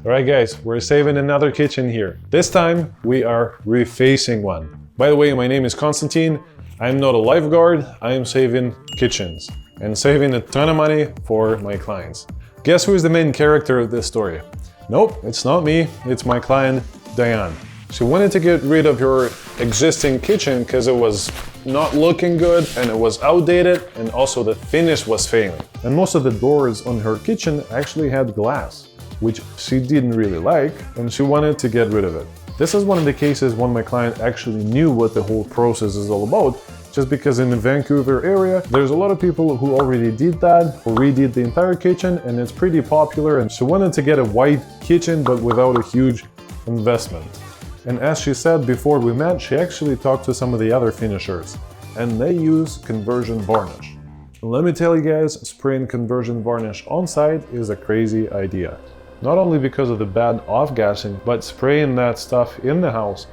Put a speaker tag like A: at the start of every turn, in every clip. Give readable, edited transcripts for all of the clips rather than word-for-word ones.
A: Alright guys, we're saving another kitchen here. This time we are refacing one. By the way, my name is Konstantin. I'm not a lifeguard, I am saving kitchens and saving a ton of money for my clients. Guess who is the main character of this story? Nope, it's not me, it's my client Diane. She wanted to get rid of her existing kitchen because it was not looking good and it was outdated, and also the finish was failing. And most of the doors on her kitchen actually had glass, which she didn't really like, and she wanted to get rid of it. This is one of the cases when my client actually knew what the whole process is all about, just because in the Vancouver area, there's a lot of people who already did that or redid the entire kitchen, and it's pretty popular, and she wanted to get a white kitchen but without a huge investment. And as she said before we met, she actually talked to some of the other finishers, and they use conversion varnish. And let me tell you guys, spraying conversion varnish on site is a crazy idea. Not only because of the bad off-gassing, but spraying that stuff in the house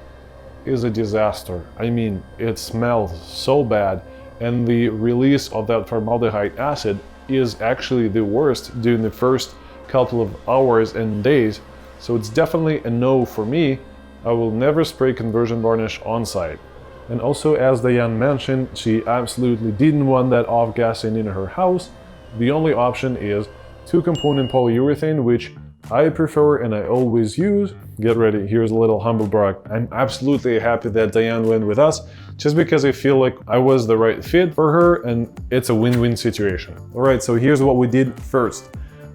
A: is a disaster. I mean, it smells so bad, and the release of that formaldehyde acid is actually the worst during the first couple of hours and days, so it's definitely a no for me. I will never spray conversion varnish on site. And also, as Diane mentioned, she absolutely didn't want that off-gassing in her house. The only option is 2-component polyurethane, which I prefer and I always use. Get ready, here's a little humble brag. I'm absolutely happy that Diane went with us, just because I feel like I was the right fit for her and it's a win-win situation. Alright, so here's what we did first.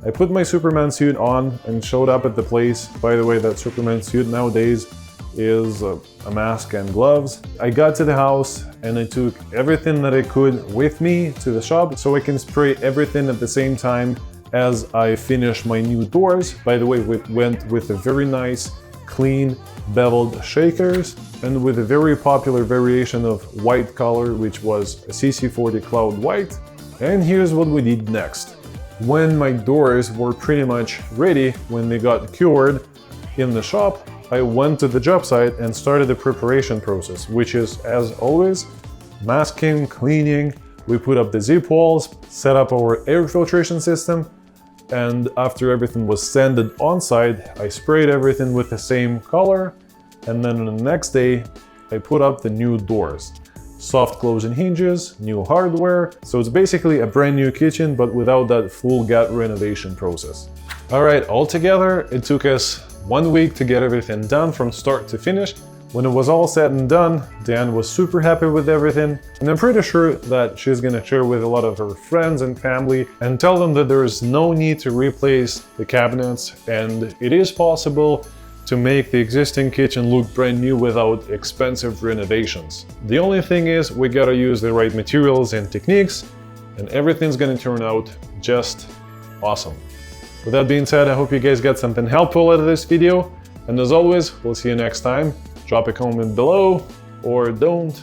A: I put my Superman suit on and showed up at the place. By the way, that Superman suit nowadays is a mask and gloves. I got to the house and I took everything that I could with me to the shop so I can spray everything at the same time as I finish my new doors. By the way, we went with a very nice, clean, beveled shakers and with a very popular variation of white color, which was a CC40 Cloud White. And here's what we did next. When my doors were pretty much ready, when they got cured in the shop, I went to the job site and started the preparation process, which is, as always, masking, cleaning. We put up the zip walls, set up our air filtration system, and after everything was sanded on site, I sprayed everything with the same color, and then on the next day, I put up the new doors. Soft closing hinges, new hardware, so it's basically a brand new kitchen, but without that full gut renovation process. Alright, altogether, it took us 1 week to get everything done from start to finish. When it was all said and done, Diane was super happy with everything, and I'm pretty sure that she's gonna share with a lot of her friends and family and tell them that there is no need to replace the cabinets, and it is possible to make the existing kitchen look brand new without expensive renovations. The only thing is we gotta use the right materials and techniques, and everything's gonna turn out just awesome. With that being said, I hope you guys got something helpful out of this video, and as always, we'll see you next time. Drop a comment below, or don't,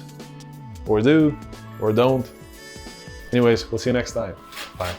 A: or do, or don't. Anyways, we'll see you next time. Bye.